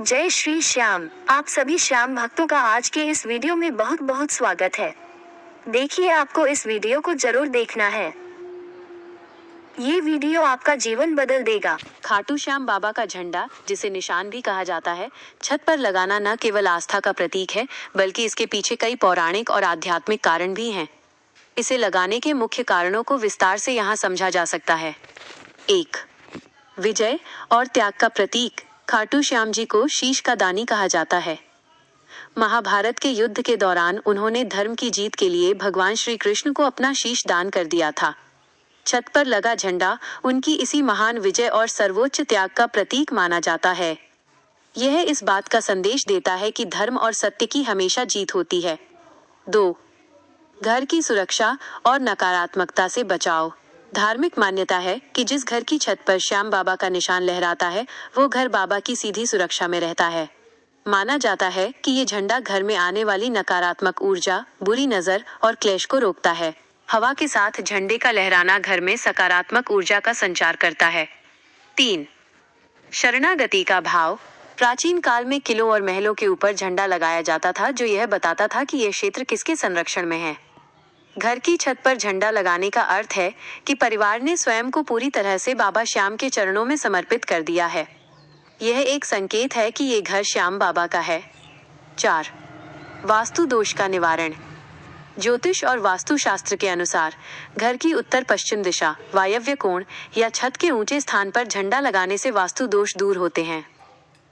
जय श्री श्याम। आप सभी श्याम भक्तों का आज के इस वीडियो में बहुत बहुत स्वागत है। देखिए, आपको इस वीडियो को जरूर देखना है। ये वीडियो आपका जीवन बदल देगा। खाटू श्याम बाबा का झंडा, जिसे निशान भी कहा जाता है, छत पर लगाना न केवल आस्था का प्रतीक है, बल्कि इसके पीछे कई पौराणिक और आध्यात्मिक कारण भी हैं। इसे लगाने के मुख्य कारणों को विस्तार से यहाँ समझा जा सकता है। 1. विजय और त्याग का प्रतीक। खाटू श्याम जी को शीश का दानी कहा जाता है। महाभारत के युद्ध के दौरान उन्होंने धर्म की जीत के लिए भगवान श्री कृष्ण को अपना शीश दान कर दिया था। छत पर लगा झंडा उनकी इसी महान विजय और सर्वोच्च त्याग का प्रतीक माना जाता है। यह इस बात का संदेश देता है कि धर्म और सत्य की हमेशा जीत होती है। 2. घर की सुरक्षा और नकारात्मकता से बचाव। धार्मिक मान्यता है कि जिस घर की छत पर श्याम बाबा का निशान लहराता है, वो घर बाबा की सीधी सुरक्षा में रहता है। माना जाता है कि ये झंडा घर में आने वाली नकारात्मक ऊर्जा, बुरी नजर और क्लेश को रोकता है। हवा के साथ झंडे का लहराना घर में सकारात्मक ऊर्जा का संचार करता है। 3. शरणागति का भाव। प्राचीन काल में किलों और महलों के ऊपर झंडा लगाया जाता था, जो यह बताता था कि यह क्षेत्र किसके संरक्षण में है। घर की छत पर झंडा लगाने का अर्थ है कि परिवार ने स्वयं को पूरी तरह से बाबा श्याम के चरणों में समर्पित कर दिया है। यह एक संकेत है कि ये घर श्याम बाबा का है। 4. वास्तु दोष का निवारण। ज्योतिष और वास्तुशास्त्र के अनुसार घर की उत्तर पश्चिम दिशा, वायव्य कोण या छत के ऊंचे स्थान पर झंडा लगाने से वास्तु दोष दूर होते हैं।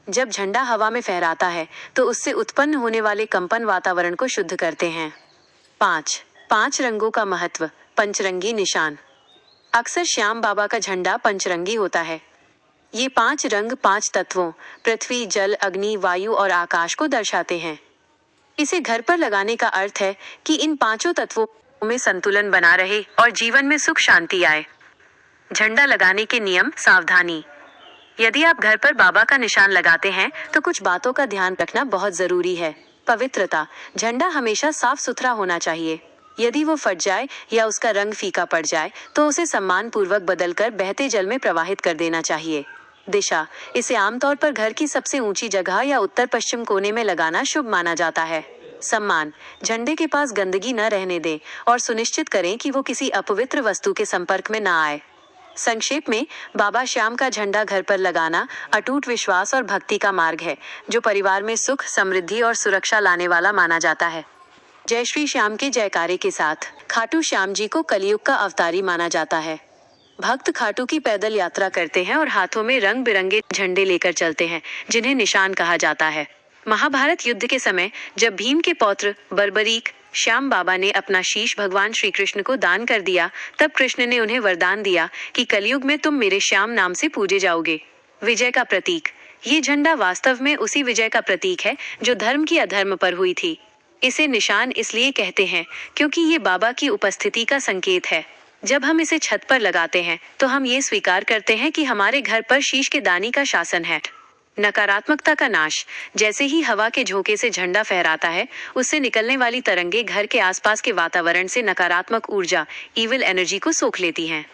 जब झंडा हवा में फहराता है तो उससे उत्पन्न होने वाले कंपन वातावरण को शुद्ध करते हैं। 5 रंगों का महत्व। पंचरंगी निशान। अक्सर श्याम बाबा का झंडा पंचरंगी होता है। ये 5 रंग 5 तत्वों पृथ्वी, जल, अग्नि, वायु और आकाश को दर्शाते हैं। इसे घर पर लगाने का अर्थ है कि इन 5 तत्वों में संतुलन बना रहे और जीवन में सुख शांति आए। झंडा लगाने के नियम। सावधानी। यदि आप घर पर बाबा का निशान लगाते हैं तो कुछ बातों का ध्यान रखना बहुत जरूरी है। पवित्रता। झंडा हमेशा साफ सुथरा होना चाहिए। यदि वो फट जाए या उसका रंग फीका पड़ जाए तो उसे सम्मान पूर्वक बदलकर बहते जल में प्रवाहित कर देना चाहिए। दिशा। इसे आमतौर पर घर की सबसे ऊंची जगह या उत्तर पश्चिम कोने में लगाना शुभ माना जाता है। सम्मान। झंडे के पास गंदगी न रहने दें और सुनिश्चित करें कि वो किसी अपवित्र वस्तु के संपर्क में न आए। संक्षेप में, बाबा श्याम का झंडा घर पर लगाना अटूट विश्वास और भक्ति का मार्ग है, जो परिवार में सुख, समृद्धि और सुरक्षा लाने वाला माना जाता है। जय श्री श्याम के जयकारे के साथ खाटू श्याम जी को कलयुग का अवतारी माना जाता है। भक्त खाटू की पैदल यात्रा करते हैं और हाथों में रंग बिरंगे झंडे लेकर चलते हैं, जिन्हें निशान कहा जाता है। महाभारत युद्ध के समय जब भीम के पौत्र बर्बरीक श्याम बाबा ने अपना शीश भगवान श्री कृष्ण को दान कर दिया, तब कृष्ण ने उन्हें वरदान दिया कि कलयुग में तुम मेरे श्याम नाम से पूजे जाओगे। विजय का प्रतीक। ये झंडा वास्तव में उसी विजय का प्रतीक है जो धर्म की अधर्म पर हुई थी। इसे निशान इसलिए कहते हैं क्योंकि ये बाबा की उपस्थिति का संकेत है। जब हम इसे छत पर लगाते हैं तो हम ये स्वीकार करते हैं कि हमारे घर पर शीश के दानी का शासन है। नकारात्मकता का नाश। जैसे ही हवा के झोंके से झंडा फहराता है, उससे निकलने वाली तरंगे घर के आसपास के वातावरण से नकारात्मक ऊर्जा, इविल एनर्जी को सोख लेती हैं।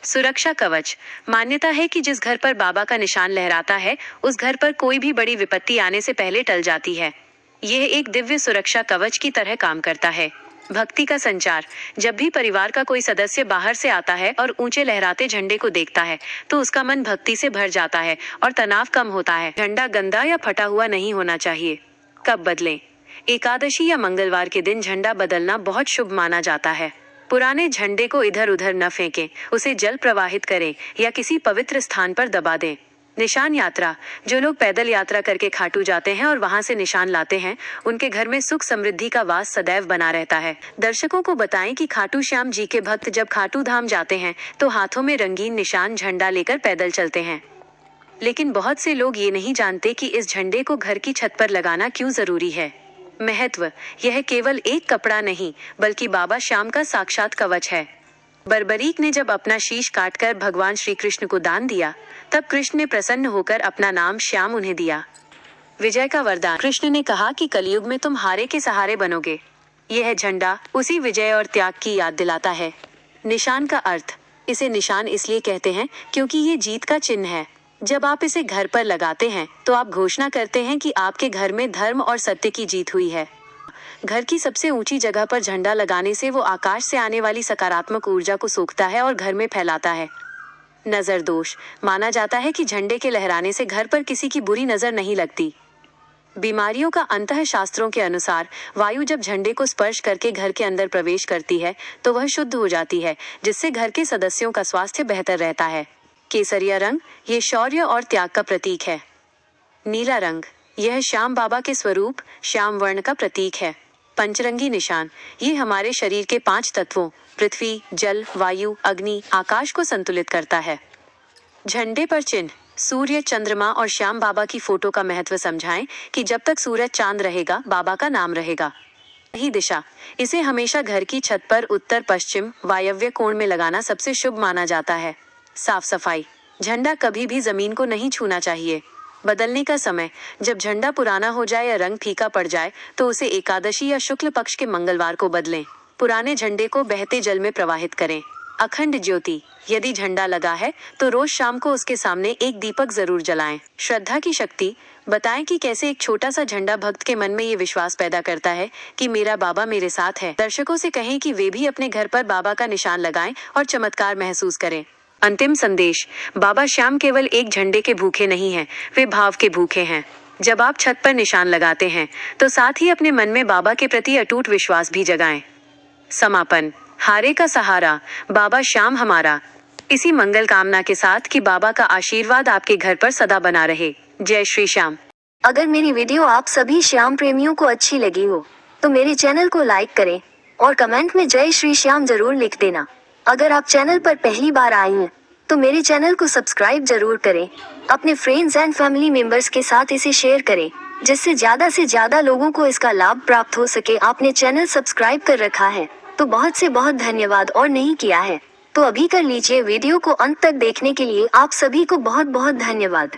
सुरक्षा कवच। मान्यता है कि जिस घर पर बाबा का निशान लहराता है, उस घर पर कोई भी बड़ी विपत्ति आने से पहले टल जाती है। यह एक दिव्य सुरक्षा कवच की तरह काम करता है। भक्ति का संचार। जब भी परिवार का कोई सदस्य बाहर से आता है और ऊंचे लहराते झंडे को देखता है तो उसका मन भक्ति से भर जाता है और तनाव कम होता है। झंडा गंदा या फटा हुआ नहीं होना चाहिए। कब बदलें? एकादशी या मंगलवार के दिन झंडा बदलना बहुत शुभ माना जाता है। पुराने झंडे को इधर उधर न फेंकें, उसे जल प्रवाहित करें या किसी पवित्र स्थान पर दबा दें। निशान यात्रा। जो लोग पैदल यात्रा करके खाटू जाते हैं और वहां से निशान लाते हैं, उनके घर में सुख समृद्धि का वास सदैव बना रहता है। दर्शकों को बताएं कि खाटू श्याम जी के भक्त जब खाटू धाम जाते हैं तो हाथों में रंगीन निशान झंडा लेकर पैदल चलते हैं। लेकिन बहुत से लोग ये नहीं जानते कि इस झंडे को घर की छत पर लगाना क्यों जरूरी है। महत्व। यह केवल एक कपड़ा नहीं, बल्कि बाबा श्याम का साक्षात कवच है। बर्बरीक ने जब अपना शीश काटकर भगवान श्री कृष्ण को दान दिया, तब कृष्ण ने प्रसन्न होकर अपना नाम श्याम उन्हें दिया। विजय का वरदान। कृष्ण ने कहा कि कलयुग में तुम हारे के सहारे बनोगे। यह झंडा उसी विजय और त्याग की याद दिलाता है। निशान का अर्थ। इसे निशान इसलिए कहते हैं क्योंकि ये जीत का चिन्ह है। जब आप इसे घर पर लगाते हैं तो आप घोषणा करते हैं कि आपके घर में धर्म और सत्य की जीत हुई है। घर की सबसे ऊंची जगह पर झंडा लगाने से वो आकाश से आने वाली सकारात्मक ऊर्जा को सोखता है और घर में फैलाता है। नजर दोष। माना जाता है कि झंडे के लहराने से घर पर किसी की बुरी नजर नहीं लगती। बीमारियों का अंतः शास्त्रों के अनुसार वायु जब झंडे को स्पर्श करके घर के अंदर प्रवेश करती है तो वह शुद्ध हो जाती है, जिससे घर के सदस्यों का स्वास्थ्य बेहतर रहता है। केसरिया रंग, ये शौर्य और त्याग का प्रतीक है। नीला रंग, यह श्याम बाबा के स्वरूप श्याम वर्ण का प्रतीक है। पंचरंगी निशान, ये हमारे शरीर के 5 तत्वों पृथ्वी, जल, वायु, अग्नि, आकाश को संतुलित करता है। झंडे पर चिन्ह। सूर्य, चंद्रमा और श्याम बाबा की फोटो का महत्व समझाएं कि जब तक सूरज चांद रहेगा बाबा का नाम रहेगा। सही दिशा, इसे हमेशा घर की छत पर उत्तर पश्चिम वायव्य कोण में लगाना सबसे शुभ माना जाता है। साफ सफाई, झंडा कभी भी जमीन को नहीं छूना चाहिए। बदलने का समय, जब झंडा पुराना हो जाए या रंग फीका पड़ जाए तो उसे एकादशी या शुक्ल पक्ष के मंगलवार को बदलें। पुराने झंडे को बहते जल में प्रवाहित करें। अखंड ज्योति, यदि झंडा लगा है तो रोज शाम को उसके सामने एक दीपक जरूर जलाएं। श्रद्धा की शक्ति, बताएं कि कैसे एक छोटा सा झंडा भक्त के मन में ये विश्वास पैदा करता है कि मेरा बाबा मेरे साथ है। दर्शकों से कहें कि वे भी अपने घर पर बाबा का निशान लगाएं और चमत्कार महसूस करें। अंतिम संदेश, बाबा श्याम केवल एक झंडे के भूखे नहीं हैं, वे भाव के भूखे हैं। जब आप छत पर निशान लगाते हैं तो साथ ही अपने मन में बाबा के प्रति अटूट विश्वास भी जगाएं। समापन, हारे का सहारा, बाबा श्याम हमारा। इसी मंगल कामना के साथ कि बाबा का आशीर्वाद आपके घर पर सदा बना रहे। जय श्री श्याम। अगर मेरी वीडियो आप सभी श्याम प्रेमियों को अच्छी लगी हो तो मेरे चैनल को लाइक करें और कमेंट में जय श्री श्याम जरूर लिख देना। अगर आप चैनल पर पहली बार आए हैं तो मेरे चैनल को सब्सक्राइब जरूर करें। अपने फ्रेंड्स एंड फैमिली मेंबर्स के साथ इसे शेयर करें, जिससे ज्यादा से ज्यादा लोगों को इसका लाभ प्राप्त हो सके। आपने चैनल सब्सक्राइब कर रखा है तो बहुत से बहुत धन्यवाद, और नहीं किया है तो अभी कर लीजिए। वीडियो को अंत तक देखने के लिए आप सभी को बहुत बहुत धन्यवाद।